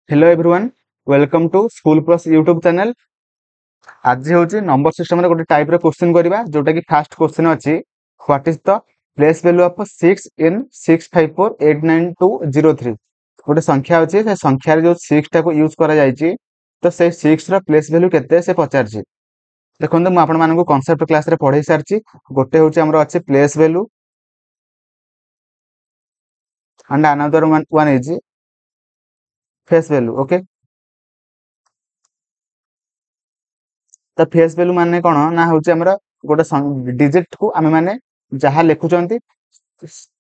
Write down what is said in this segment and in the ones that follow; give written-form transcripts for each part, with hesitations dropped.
Hello everyone, welcome to school plus YouTube channel. आज हूँ number system रे गोटे टाइप रे क्वेश्चन करबा जोटा कि फास्ट क्वेश्चन अछि what is the place value of 6 इन 6548920 गोटे संख्या अछि से संख्या रे जो 6 टा को यूज करा जायछि तो से 6 रो प्लेस वैल्यू केते से पचारछि। देखंतु म आपण मानकु कांसेप्ट क्लास रे पढै सारछि। गोटे होछि हमरो अछि place value and another one is face value. Okay, तो फेस वैल्यू माने कोन ना होछि हमरा गोटे डिजिट को आमे माने जहा लिखुचंती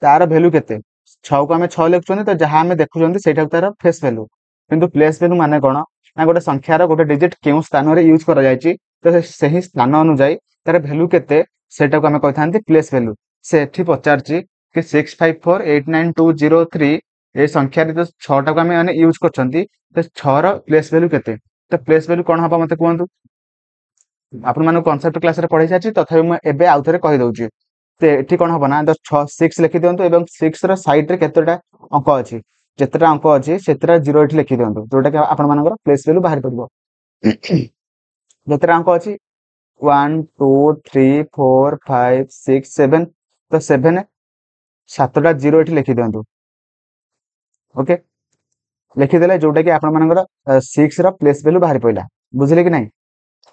तार वैल्यू केते 6 को आमे 6 लिखुचंती तो जहा आमे देखुचंती सेटा तार फेस वैल्यू। किंतु प्लेस वैल्यू माने कोन ना गोटे संख्यार गोटे डिजिट केउ स्थान रे यूज करा जायछि तो सही स्थान अनुसार तार वैल्यू केते सेटा को आमे कहथांती प्लेस वैल्यू। से एठी पचारछि कि 6548920 ए संख्या रे जो 6 टा को आमे माने यूज करछंती तो 6 रो प्लेस वैल्यू केते। तो प्लेस वैल्यू कोन हबा मते कहंतु। आपण मानक कॉन्सेप्ट क्लास रे पढ़ाई साची तथापि मैं एबे आउ थरे कहि दउची। ते एठी कोन हबो ना 6 लिखि दियंतु एवं 6 रो साइड रे केतेटा अंक अछि जेतेटा अंक अछि सेतेटा 0 एठी लिखि दियंतु जोटा कि आपण मानकर प्लेस वैल्यू बाहर पड़िबो। जेतेटा अंक अछि 1 2 3 4 5 6 7 तो 7 सातटा 0 एठी लिखि दियंतु। ओके, लिखि देले जोटा कि आपण मानकर 6 रो प्लेस वैल्यू बाहर पइला। बुझिले कि नहीं?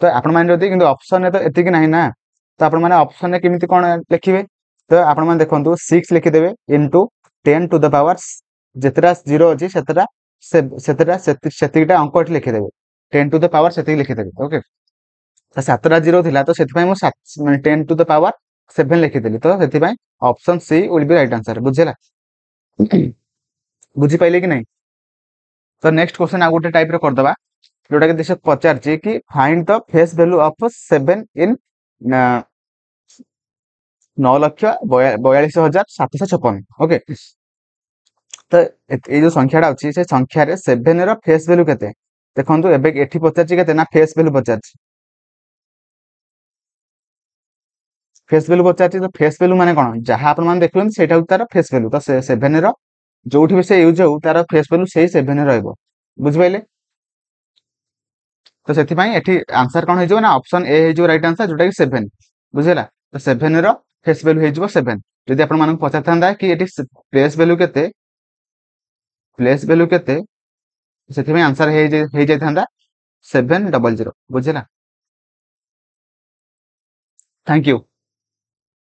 तो आपण माने जदी किंतु ऑप्शन है तो एति कि नहीं ना। तो आपण माने ऑप्शन है केमिति कोन लिखिबे तो आपण माने देखंतु 6 लिखि देबे इनटू 10 टू द पावर जेतरा 0 अछि सेतरा सेतरा सेतिटा अंक एठी लिखि देबे 10 टू द पावर सेति लिखि देबे। ओके, तो 7टा 0 थिला तो सेति पय मो 7 माने 10 टू द पावर 7 लिखि देली तो सेति पय option C will be right answer. बुझिला? बुझि पाइले कि नहीं? तो नेक्स्ट क्वेश्चन आ गोटे टाइप रे कर दबा जोटा कि देश पचारछि कि find the face value of 7 in 9,42,756। Okay, तो ए जो संख्याटा अछि से संख्या रे 7 रो फेस वैल्यू केते देखंतु एबे एठी पचारछि केते ना फेस वैल्यू पचारछि। फेस वैल्यू पचारछि तो फेस वैल्यू माने कोन जहा आपण माने देखुन सेटा तार फेस वैल्यू तो 7 रो जोठी भी से यूज हो तार फेस वैल्यू सेही 7 रहइबो। बुझि पाइले? तो सेति पय एठी आंसर कोन हेजो ना ऑप्शन ए हेजो राइट आंसर जोटा कि 7। बुझिला? तो 7 रो फेस वैल्यू हेजो 7। जदि आपण मानक पचारथांदा कि एठी प्लेस वैल्यू केते सेति पय आंसर हे जायथांदा 700। बुझिला? Thank you.